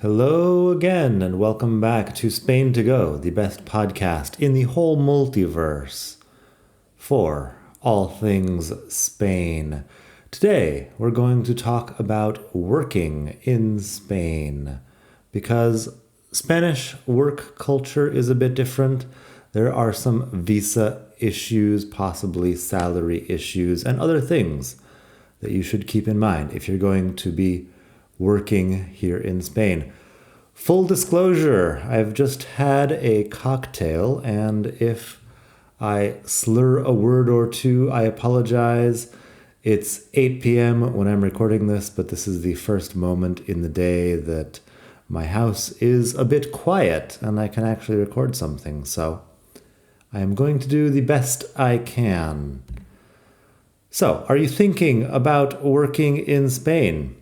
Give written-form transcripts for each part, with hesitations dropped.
Hello again, and welcome back to Spain to Go, the best podcast in the whole multiverse for all things Spain. Today, we're going to talk about working in Spain because Spanish work culture is a bit different. There are some visa issues, possibly salary issues, and other things that you should keep in mind if you're going to be working here in Spain. Full disclosure, I've just had a cocktail, and if I slur a word or two, I apologize. It's 8 p.m. when I'm recording this, but this is the first moment in the day that my house is a bit quiet and I can actually record something, so I am going to do the best I can. So, are you thinking about working in Spain?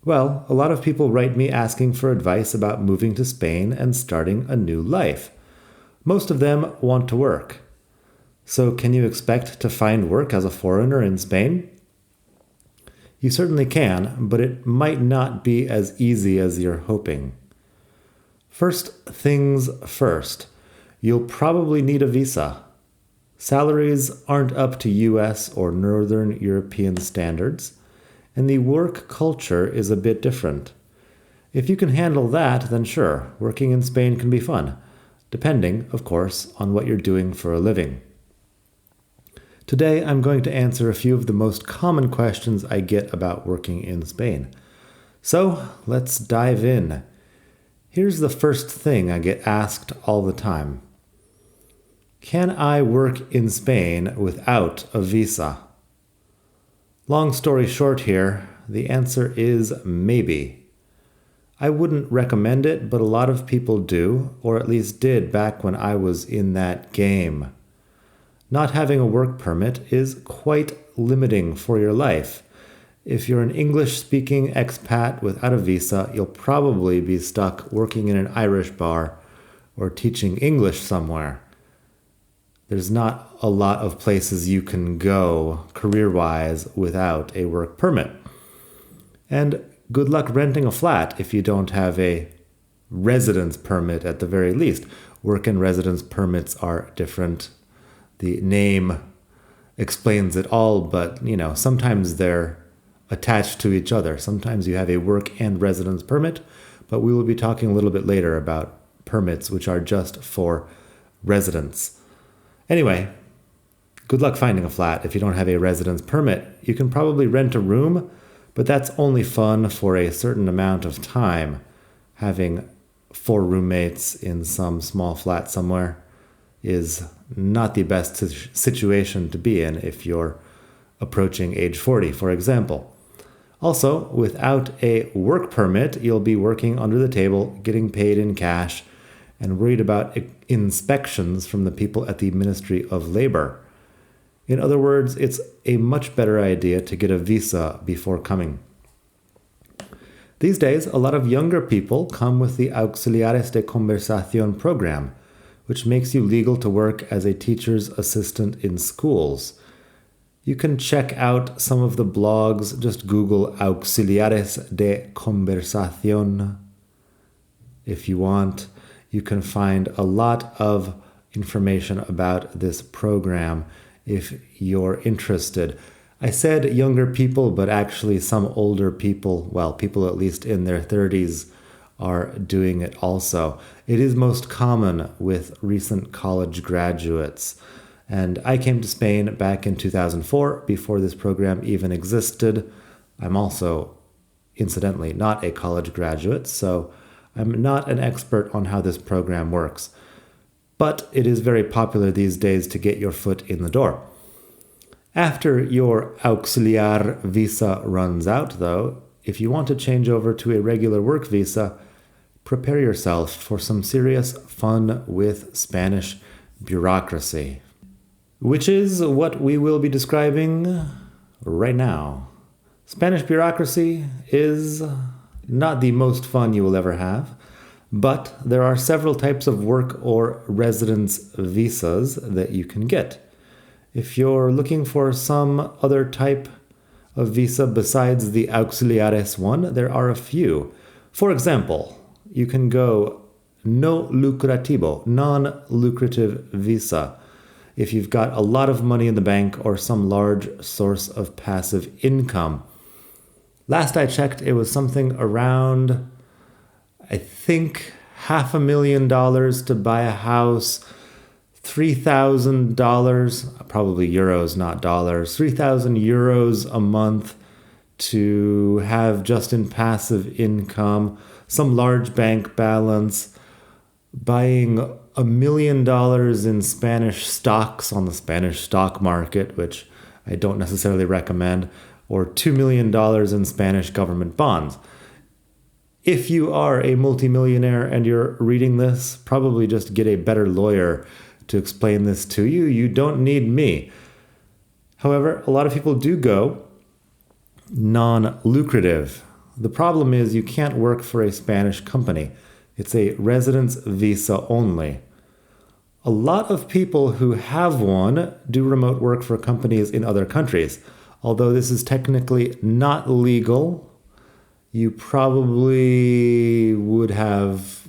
Well, a lot of people write me asking for advice about moving to Spain and starting a new life. Most of them want to work. So can you expect to find work as a foreigner in Spain? You certainly can, but it might not be as easy as you're hoping. First things first, you'll probably need a visa. Salaries aren't up to US or Northern European standards, and the work culture is a bit different. If you can handle that, then sure, working in Spain can be fun, depending, of course, on what you're doing for a living. Today, I'm going to answer a few of the most common questions I get about working in Spain. So, let's dive in. Here's the first thing I get asked all the time. Can I work in Spain without a visa? Long story short here, the answer is maybe. I wouldn't recommend it, but a lot of people do, or at least did back when I was in that game. Not having a work permit is quite limiting for your life. If you're an English-speaking expat without a visa, you'll probably be stuck working in an Irish bar or teaching English somewhere. There's not a lot of places you can go career-wise without a work permit. And good luck renting a flat if you don't have a residence permit at the very least. Work and residence permits are different. The name explains it all, but sometimes they're attached to each other. Sometimes you have a work and residence permit, but we will be talking a little bit later about permits which are just for residents. Anyway, good luck finding a flat if you don't have a residence permit. You can probably rent a room, but that's only fun for a certain amount of time. Having 4 roommates in some small flat somewhere is not the best situation to be in if you're approaching age 40, for example. Also, without a work permit, you'll be working under the table, getting paid in cash, and worried about inspections from the people at the Ministry of Labor. In other words, it's a much better idea to get a visa before coming. These days, a lot of younger people come with the Auxiliares de Conversación program, which makes you legal to work as a teacher's assistant in schools. You can check out some of the blogs. Just Google Auxiliares de Conversación if you want. You can find a lot of information about this program if you're interested. I said younger people, but actually some older people, people at least in their 30s, are doing it also. It is most common with recent college graduates. And I came to Spain back in 2004, before this program even existed. I'm also, incidentally, not a college graduate, so I'm not an expert on how this program works, but it is very popular these days to get your foot in the door. After your auxiliar visa runs out, though, if you want to change over to a regular work visa, prepare yourself for some serious fun with Spanish bureaucracy, which is what we will be describing right now. Spanish bureaucracy is not the most fun you will ever have, but there are several types of work or residence visas that you can get. If you're looking for some other type of visa besides the Auxiliares one, there are a few. For example, you can go no lucrativo, non-lucrative visa, if you've got a lot of money in the bank or some large source of passive income. Last I checked, it was something around, I think, $500,000 to buy a house, $3,000, probably euros, not dollars, 3,000 euros a month to have just in passive income, some large bank balance, buying $1 million in Spanish stocks on the Spanish stock market, which I don't necessarily recommend, or $2 million in Spanish government bonds. If you are a multimillionaire and you're reading this, probably just get a better lawyer to explain this to you. You don't need me. However, a lot of people do go non-lucrative. The problem is you can't work for a Spanish company. It's a residence visa only. A lot of people who have one do remote work for companies in other countries. Although this is technically not legal, you probably would have,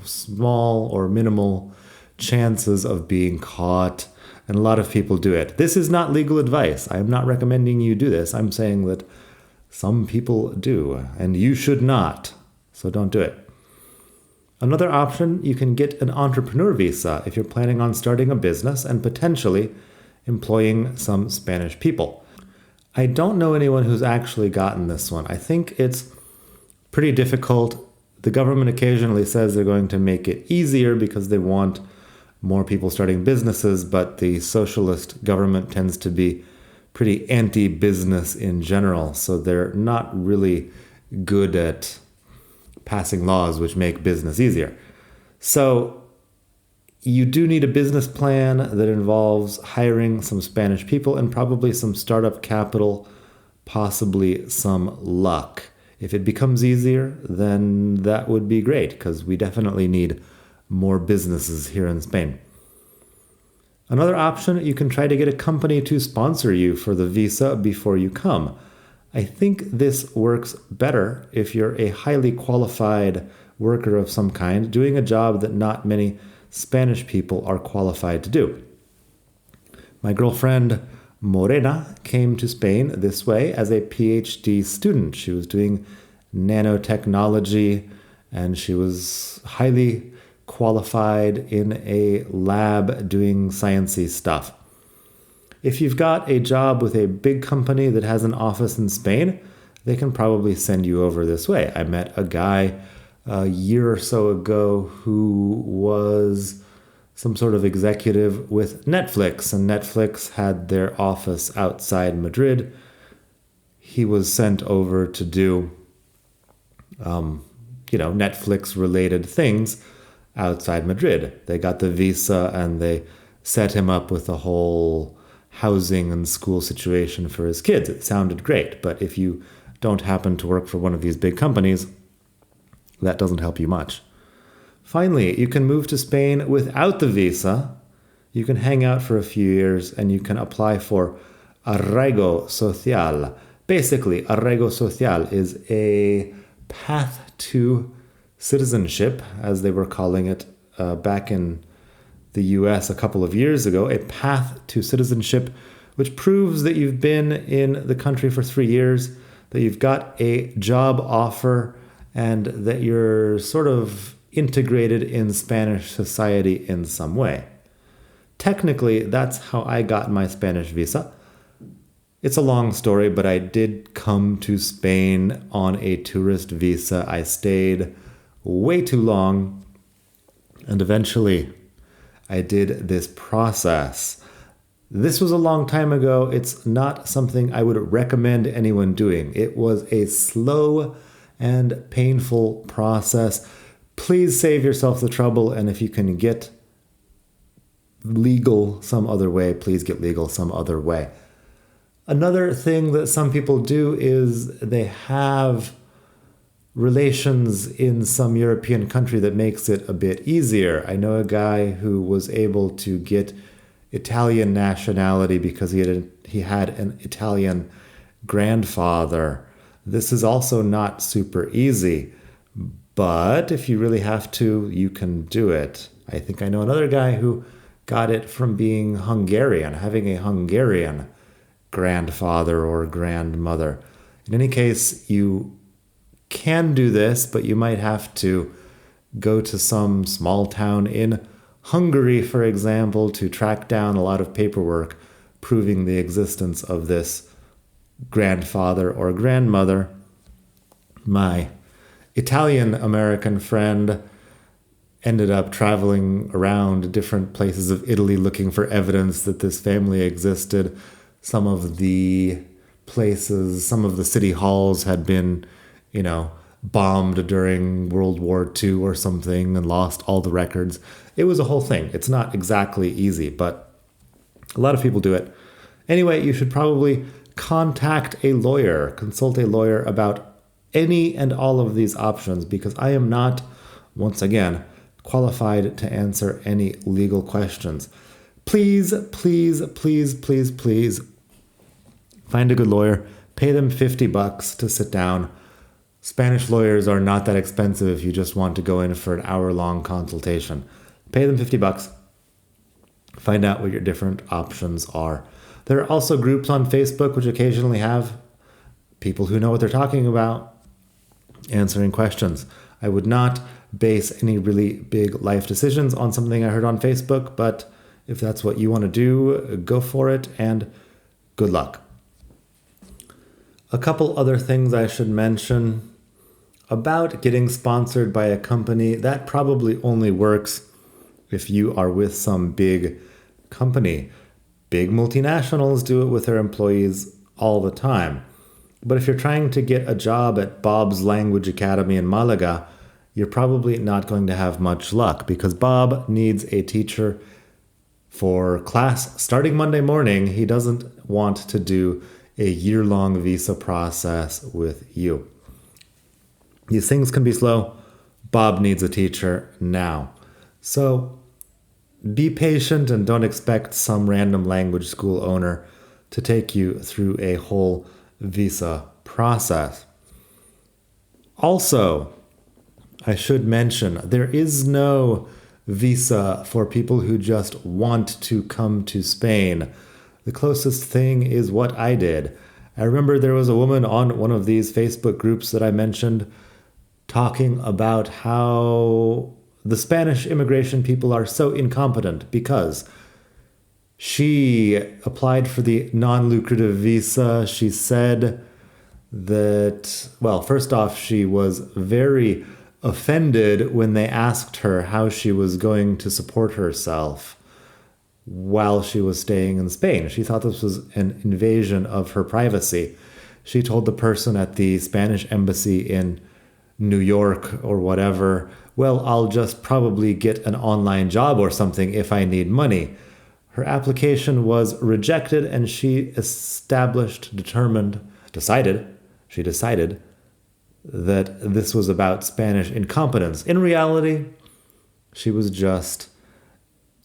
small or minimal chances of being caught, and a lot of people do it. This is not legal advice. I'm not recommending you do this. I'm saying that some people do, and you should not. So don't do it. Another option, you can get an entrepreneur visa if you're planning on starting a business and potentially employing some Spanish people. I don't know anyone who's actually gotten this one. I think it's pretty difficult. The government occasionally says they're going to make it easier because they want more people starting businesses, but the socialist government tends to be pretty anti-business in general, so they're not really good at passing laws which make business easier. So you do need a business plan that involves hiring some Spanish people and probably some startup capital, possibly some luck. If it becomes easier, then that would be great, because we definitely need more businesses here in Spain. Another option, you can try to get a company to sponsor you for the visa before you come. I think this works better if you're a highly qualified worker of some kind, doing a job that not many Spanish people are qualified to do. My girlfriend Morena came to Spain this way as a PhD student. She was doing nanotechnology, and she was highly qualified in a lab doing sciencey stuff. If you've got a job with a big company that has an office in Spain, they can probably send you over this way. I met a guy a year or so ago who was some sort of executive with Netflix, and Netflix had their office outside Madrid. He was sent over to do, Netflix-related things outside Madrid. They got the visa and they set him up with a whole housing and school situation for his kids. It sounded great, but if you don't happen to work for one of these big companies, that doesn't help you much. Finally, you can move to Spain without the visa. You can hang out for a few years and you can apply for arraigo social. Basically, arraigo social is a path to citizenship, as they were calling it back in the US a couple of years ago, a path to citizenship which proves that you've been in the country for 3 years, that you've got a job offer, and that you're sort of integrated in Spanish society in some way. Technically, that's how I got my Spanish visa. It's a long story, but I did come to Spain on a tourist visa. I stayed way too long, and eventually I did this process. This was a long time ago. It's not something I would recommend anyone doing. It was a slow and painful process. Please save yourself the trouble, and if you can get legal some other way, please get legal some other way. Another thing that some people do is they have relations in some European country that makes it a bit easier. I know a guy who was able to get Italian nationality because he had an Italian grandfather. This is also not super easy, But if you really have to, you can do it. I think I know another guy who got it from being Hungarian, having a Hungarian grandfather or grandmother. In any case, you can do this, but you might have to go to some small town in Hungary, for example, to track down a lot of paperwork proving the existence of this grandfather or grandmother. My Italian American friend ended up traveling around different places of Italy looking for evidence that this family existed. Some of the places, some of the city halls had been, bombed during World War II or something and lost all the records. It was a whole thing. It's not exactly easy, but a lot of people do it. Anyway, you should probably contact a lawyer, consult a lawyer about any and all of these options, because I am not, once again, qualified to answer any legal questions. Please, please, please, please, please find a good lawyer. Pay them $50 to sit down. Spanish lawyers are not that expensive if you just want to go in for an hour-long consultation. Pay them $50. Find out what your different options are. There are also groups on Facebook which occasionally have people who know what they're talking about answering questions. I would not base any really big life decisions on something I heard on Facebook, but if that's what you want to do, go for it and good luck. A couple other things I should mention about getting sponsored by a company. That probably only works if you are with some big company. Big multinationals do it with their employees all the time. But if you're trying to get a job at Bob's Language Academy in Malaga, you're probably not going to have much luck, because Bob needs a teacher for class starting Monday morning. He doesn't want to do a year-long visa process with you. These things can be slow. Bob needs a teacher now. So be patient and don't expect some random language school owner to take you through a whole visa process. Also, I should mention, there is no visa for people who just want to come to Spain. The closest thing is what I did. I remember there was a woman on one of these Facebook groups that I mentioned talking about how the Spanish immigration people are so incompetent because she applied for the non-lucrative visa. She said that, well, first off, she was very offended when they asked her how she was going to support herself while she was staying in Spain. She thought this was an invasion of her privacy. She told the person at the Spanish embassy in New York or whatever, well, I'll just probably get an online job or something if I need money. Her application was rejected, and she decided that this was about Spanish incompetence. In reality, she was just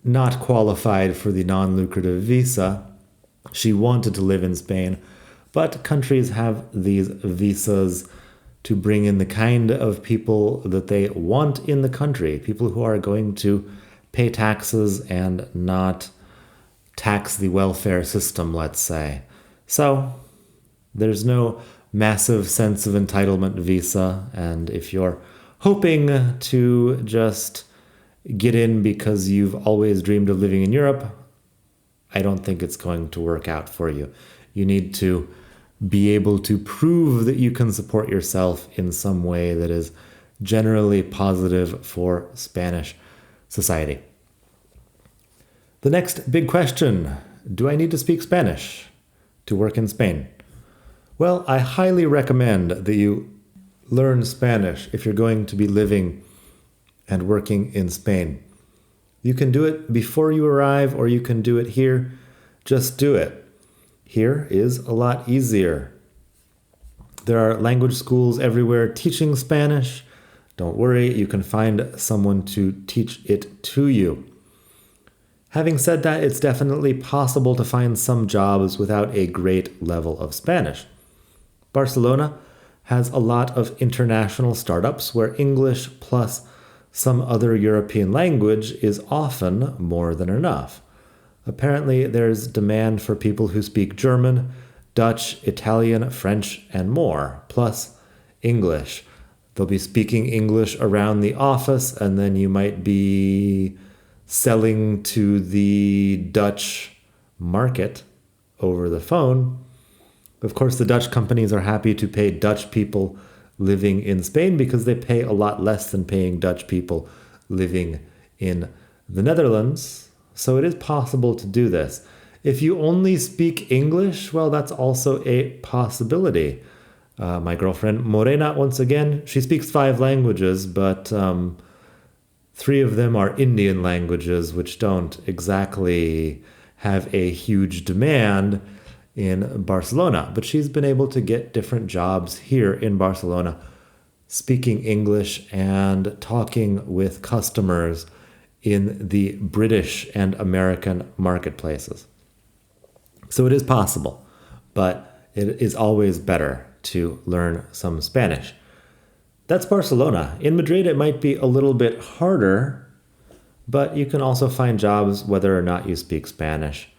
not qualified for the non-lucrative visa. She wanted to live in Spain, but countries have these visas to bring in the kind of people that they want in the country, people who are going to pay taxes and not tax the welfare system, let's say. So there's no massive sense of entitlement visa, and if you're hoping to just get in because you've always dreamed of living in Europe, I don't think it's going to work out for you. You need to be able to prove that you can support yourself in some way that is generally positive for Spanish society. The next big question: do I need to speak Spanish to work in Spain? Well, I highly recommend that you learn Spanish if you're going to be living and working in Spain. You can do it before you arrive, or you can do it here. Just do it. Here is a lot easier. There are language schools everywhere teaching Spanish. Don't worry, you can find someone to teach it to you. Having said that, it's definitely possible to find some jobs without a great level of Spanish. Barcelona has a lot of international startups where English plus some other European language is often more than enough. Apparently, there's demand for people who speak German, Dutch, Italian, French, and more, plus English. They'll be speaking English around the office, and then you might be selling to the Dutch market over the phone. Of course, the Dutch companies are happy to pay Dutch people living in Spain because they pay a lot less than paying Dutch people living in the Netherlands. So it is possible to do this. If you only speak English, well, that's also a possibility. My girlfriend Morena, once again, she speaks 5 languages, but 3 of them are Indian languages, which don't exactly have a huge demand in Barcelona. But she's been able to get different jobs here in Barcelona, speaking English and talking with customers in the British and American marketplaces. So it is possible, but it is always better to learn some Spanish. That's Barcelona. In Madrid, it might be a little bit harder, but you can also find jobs whether or not you speak Spanish.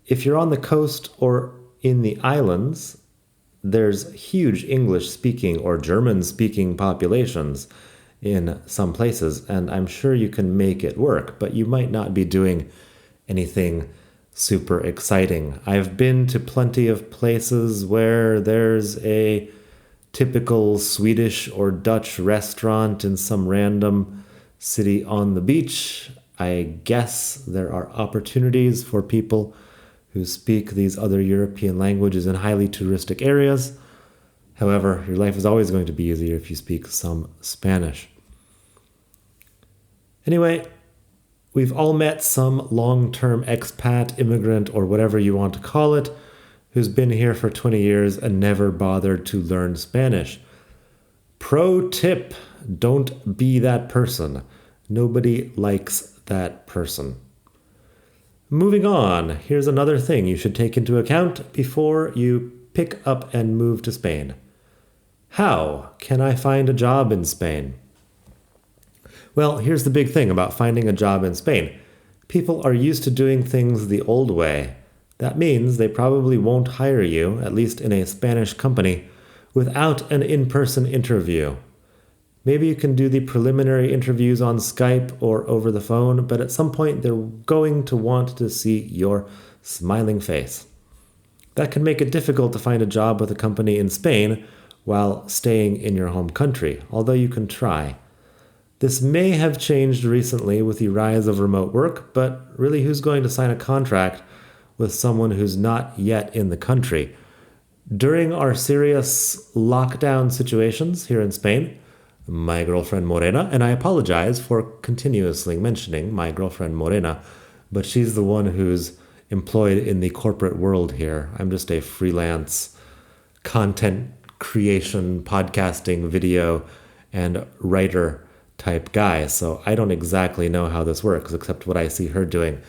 If you're on the coast or in the islands, there's huge English-speaking or German-speaking populations in some places, and I'm sure you can make it work, but you might not be doing anything super exciting. I've been to plenty of places where there's a typical Swedish or Dutch restaurant in some random city on the beach. I guess there are opportunities for people who speak these other European languages in highly touristic areas. However, your life is always going to be easier if you speak some Spanish. Anyway, we've all met some long-term expat, immigrant, or whatever you want to call it, who's been here for 20 years and never bothered to learn Spanish. Pro tip, don't be that person. Nobody likes that person. Moving on, here's another thing you should take into account before you pick up and move to Spain. How can I find a job in Spain? Well, here's the big thing about finding a job in Spain. People are used to doing things the old way. That means they probably won't hire you, at least in a Spanish company, without an in-person interview. Maybe you can do the preliminary interviews on Skype or over the phone, but at some point they're going to want to see your smiling face. That can make it difficult to find a job with a company in Spain while staying in your home country, although you can try. This may have changed recently with the rise of remote work, but really who's going to sign a contract with someone who's not yet in the country? During our serious lockdown situations here in Spain, my girlfriend Morena, and I apologize for continuously mentioning my girlfriend Morena, but she's the one who's employed in the corporate world here. I'm just a freelance content creation, podcasting, video, and writer type guy, so I don't exactly know how this works except what I see her doing.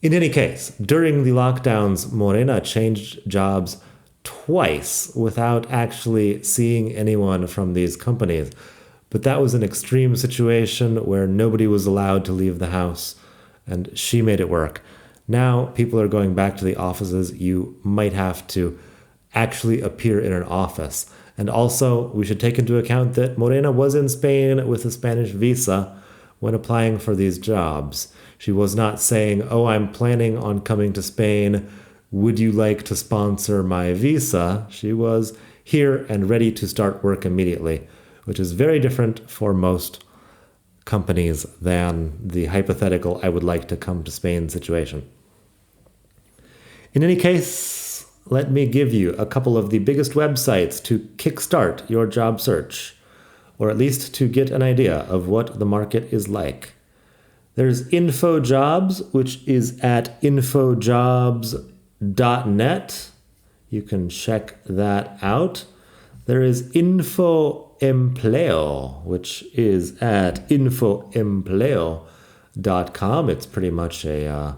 In any case, during the lockdowns, Morena changed jobs twice without actually seeing anyone from these companies. But that was an extreme situation where nobody was allowed to leave the house, and she made it work. Now people are going back to the offices. You might have to actually appear in an office. And also, we should take into account that Morena was in Spain with a Spanish visa when applying for these jobs. She was not saying, "Oh, I'm planning on coming to Spain. Would you like to sponsor my visa?" She was here and ready to start work immediately, which is very different for most companies than the hypothetical "I would like to come to Spain" situation. In any case, let me give you a couple of the biggest websites to kickstart your job search, or at least to get an idea of what the market is like. There's InfoJobs, which is at infojobs.net. You can check that out. There is InfoEmpleo, which is at infoempleo.com. It's pretty much a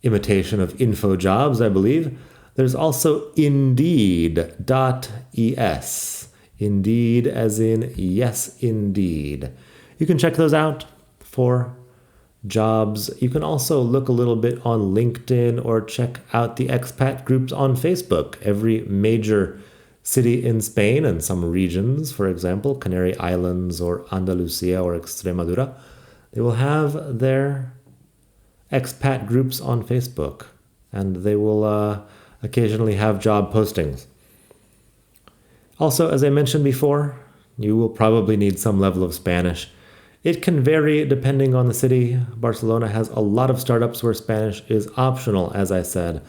imitation of InfoJobs, I believe. There's also Indeed.es. Indeed as in yes, indeed. You can check those out for jobs. You can also look a little bit on LinkedIn or check out the expat groups on Facebook. Every major city in Spain and some regions, for example, Canary Islands or Andalusia or Extremadura, they will have their expat groups on Facebook, and they will occasionally have job postings. Also, as I mentioned before, you will probably need some level of Spanish. It can vary depending on the city. Barcelona has a lot of startups where Spanish is optional, as I said,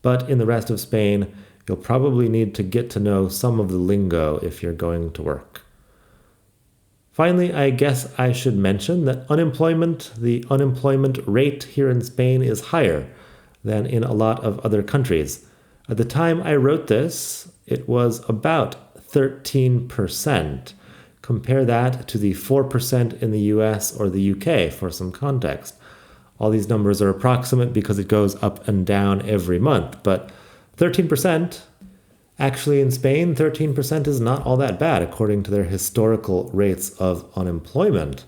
but in the rest of Spain, you'll probably need to get to know some of the lingo if you're going to work. Finally, I guess I should mention that the unemployment rate here in Spain is higher than in a lot of other countries. At the time I wrote this, it was about 13%. Compare that to the 4% in the US or the UK for some context. All these numbers are approximate because it goes up and down every month, but 13%, actually in Spain, 13% is not all that bad according to their historical rates of unemployment.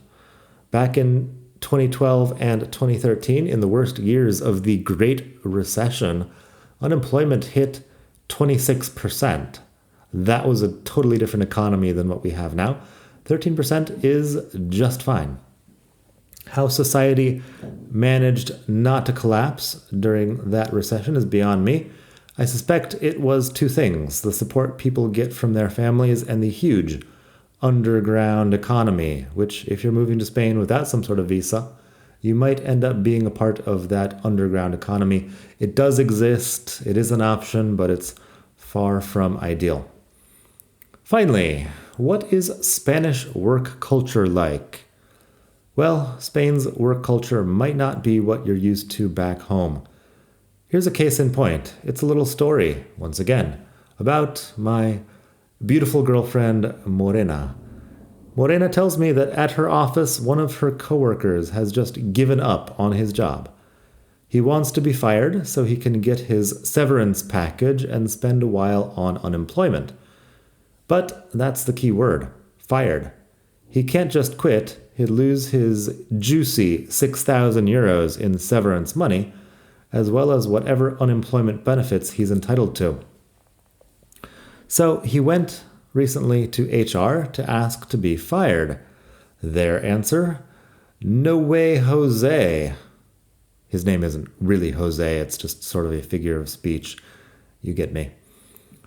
Back in 2012 and 2013, in the worst years of the Great Recession, unemployment hit 26%. That was a totally different economy than what we have now. 13% is just fine. How society managed not to collapse during that recession is beyond me. I suspect it was two things: the support people get from their families and the huge underground economy, which, if you're moving to Spain without some sort of visa, you might end up being a part of that underground economy. It does exist, it is an option, but it's far from ideal. Finally, what is Spanish work culture like? Well, Spain's work culture might not be what you're used to back home. Here's a case in point. It's a little story, once again, about my beautiful girlfriend, Morena. Morena tells me that at her office, one of her coworkers has just given up on his job. He wants to be fired so he can get his severance package and spend a while on unemployment. But that's the key word, fired. He can't just quit. He'd lose his juicy 6,000 euros in severance money, as well as whatever unemployment benefits he's entitled to. So he went recently to HR to ask to be fired. Their answer, no way, Jose. His name isn't really Jose, it's just sort of a figure of speech. You get me.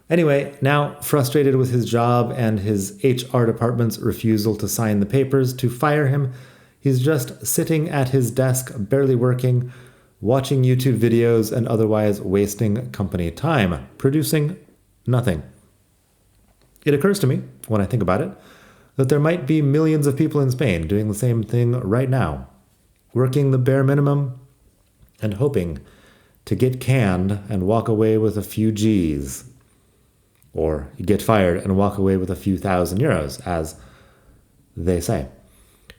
Anyway, now frustrated with his job and his HR department's refusal to sign the papers to fire him, he's just sitting at his desk, barely working, watching YouTube videos and otherwise wasting company time, producing nothing. It occurs to me, when I think about it, that there might be millions of people in Spain doing the same thing right now, working the bare minimum and hoping to get canned and walk away with a few G's. Or get fired and walk away with a few thousand euros, as they say.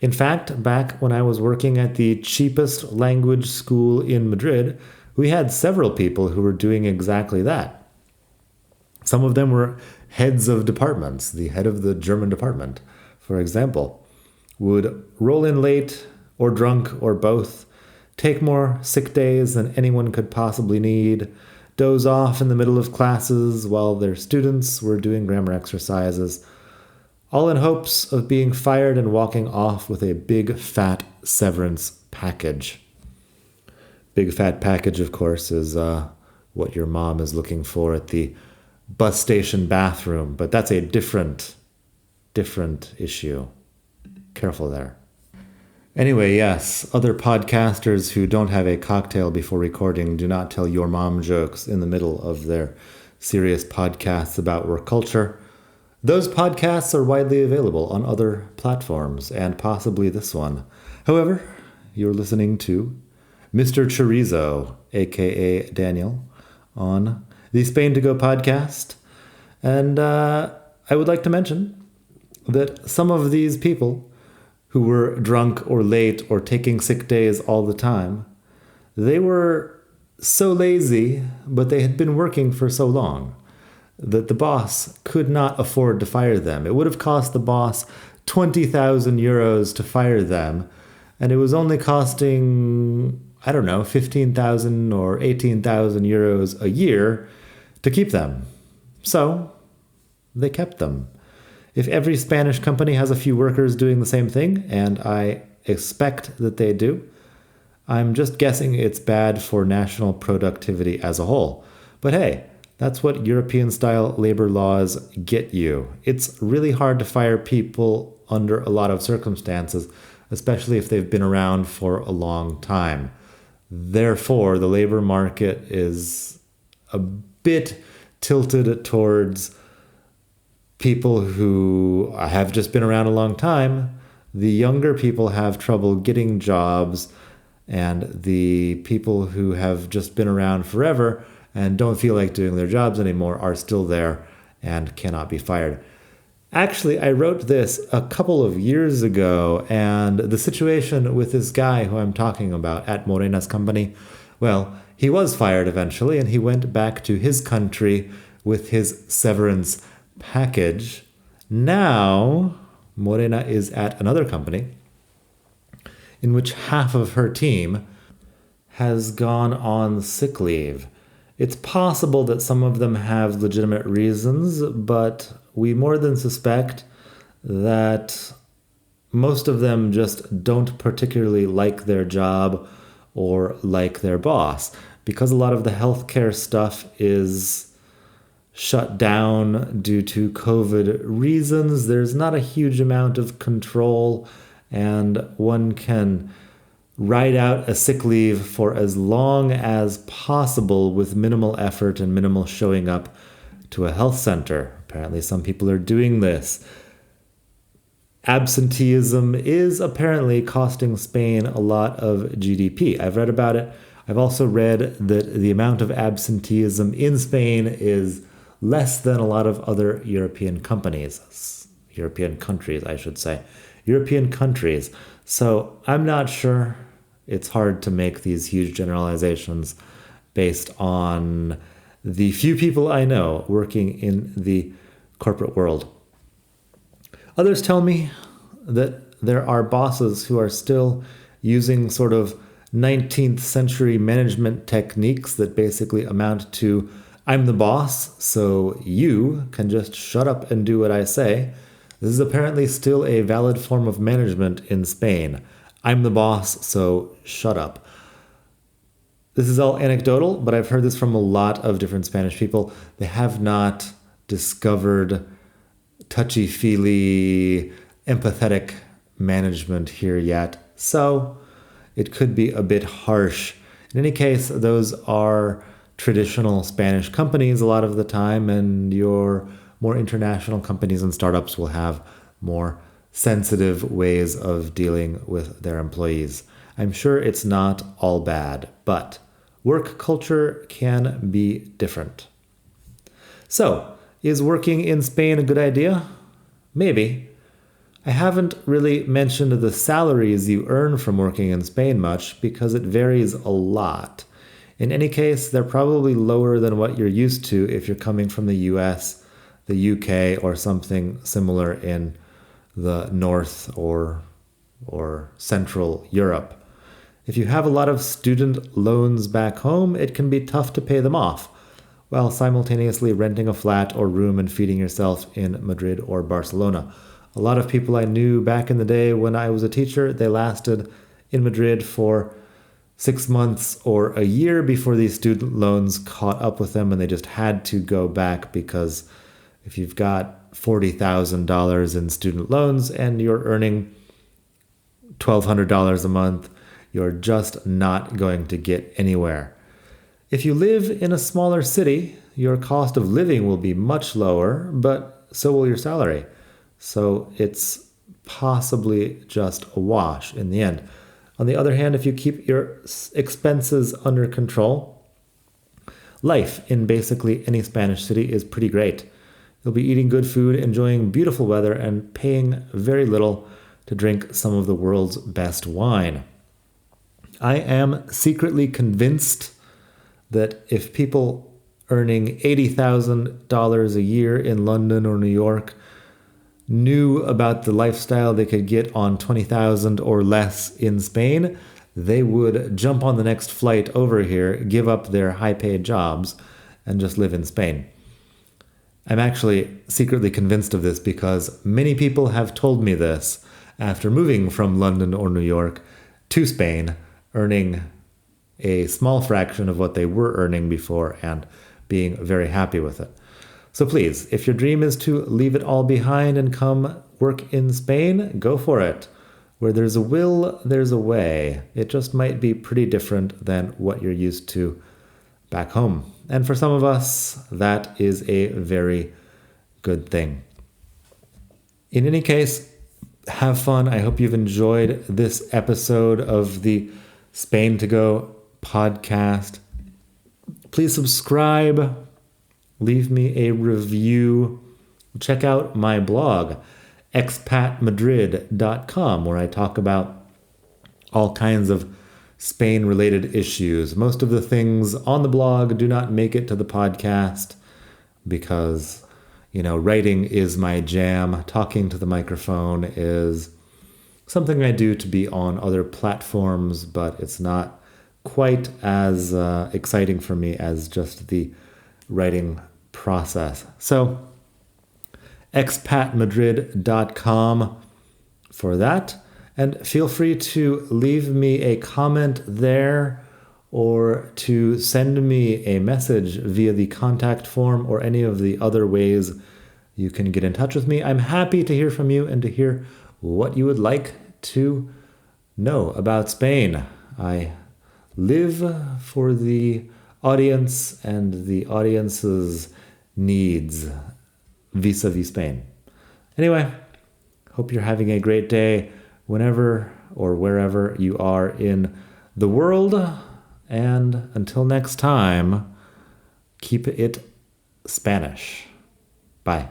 In fact, back when I was working at the cheapest language school in Madrid, we had several people who were doing exactly that. Some of them were heads of departments. The head of the German department, for example, would roll in late or drunk or both, take more sick days than anyone could possibly need, doze off in the middle of classes while their students were doing grammar exercises, all in hopes of being fired and walking off with a big fat severance package. Big fat package, of course, is what your mom is looking for at the bus station bathroom, but that's a different issue. Careful there. Anyway, yes, other podcasters who don't have a cocktail before recording do not tell your mom jokes in the middle of their serious podcasts about work culture. Those podcasts are widely available on other platforms, and possibly this one. However, you're listening to Mr. Chorizo, aka Daniel, on the Spain to Go podcast. And I would like to mention that some of these people who were drunk or late or taking sick days all the time, they were so lazy, but they had been working for so long that the boss could not afford to fire them. It would have cost the boss 20,000 euros to fire them, and it was only costing, I don't know, 15,000 or 18,000 euros a year to keep them. So they kept them. If every Spanish company has a few workers doing the same thing, and I expect that they do, I'm just guessing it's bad for national productivity as a whole. But hey, that's what European-style labor laws get you. It's really hard to fire people under a lot of circumstances, especially if they've been around for a long time. Therefore, the labor market is a bit tilted towards people who have just been around a long time. The younger people have trouble getting jobs, and the people who have just been around forever and don't feel like doing their jobs anymore are still there and cannot be fired. Actually, I wrote this a couple of years ago, and the situation with this guy who I'm talking about at Morena's company, well, he was fired eventually, and he went back to his country with his severance package. Now, Morena is at another company in which half of her team has gone on sick leave. It's possible that some of them have legitimate reasons, but we more than suspect that most of them just don't particularly like their job or like their boss, because a lot of the healthcare stuff is shut down due to COVID reasons. There's not a huge amount of control, and one can ride out a sick leave for as long as possible with minimal effort and minimal showing up to a health center. Apparently, some people are doing this. Absenteeism is apparently costing Spain a lot of GDP. I've read about it. I've also read that the amount of absenteeism in Spain is less than a lot of other European countries, I should say. European countries. So I'm not sure. It's hard to make these huge generalizations based on the few people I know working in the corporate world. Others tell me that there are bosses who are still using sort of 19th century management techniques that basically amount to, I'm the boss, so you can just shut up and do what I say. This is apparently still a valid form of management in Spain. I'm the boss, so shut up. This is all anecdotal, but I've heard this from a lot of different Spanish people. They have not discovered touchy-feely, empathetic management here yet, so it could be a bit harsh. In any case, those are traditional Spanish companies a lot of the time, and your more international companies and startups will have more sensitive ways of dealing with their employees. I'm sure it's not all bad, but work culture can be different. So, is working in Spain a good idea? Maybe. I haven't really mentioned the salaries you earn from working in Spain much because it varies a lot. In any case, they're probably lower than what you're used to if you're coming from the US, the UK, or something similar in the North or Central Europe. If you have a lot of student loans back home, it can be tough to pay them off, while simultaneously renting a flat or room and feeding yourself in Madrid or Barcelona. A lot of people I knew back in the day when I was a teacher, they lasted in Madrid for 6 months or a year before these student loans caught up with them, and they just had to go back because if you've got $40,000 in student loans and you're earning $1,200 a month, you're just not going to get anywhere. If you live in a smaller city, your cost of living will be much lower, but so will your salary. So it's possibly just a wash in the end. On the other hand, if you keep your expenses under control, life in basically any Spanish city is pretty great. You'll be eating good food, enjoying beautiful weather, and paying very little to drink some of the world's best wine. I am secretly convinced that if people earning $80,000 a year in London or New York knew about the lifestyle they could get on 20,000 or less in Spain, they would jump on the next flight over here, give up their high-paid jobs, and just live in Spain. I'm actually secretly convinced of this because many people have told me this after moving from London or New York to Spain, earning a small fraction of what they were earning before and being very happy with it. So please, if your dream is to leave it all behind and come work in Spain, go for it. Where there's a will, there's a way. It just might be pretty different than what you're used to back home. And for some of us, that is a very good thing. In any case, have fun. I hope you've enjoyed this episode of the Spain to Go podcast. Please subscribe. Leave me a review. Check out my blog, expatmadrid.com, where I talk about all kinds of Spain-related issues. Most of the things on the blog do not make it to the podcast because, writing is my jam. Talking to the microphone is something I do to be on other platforms, but it's not quite as exciting for me as just the writing process. So, expatmadrid.com for that. And feel free to leave me a comment there or to send me a message via the contact form or any of the other ways you can get in touch with me. I'm happy to hear from you and to hear what you would like to know about Spain. I live for the audience and the audience's needs vis-a-vis Spain. Anyway, hope you're having a great day whenever or wherever you are in the world. And until next time, keep it Spanish. Bye.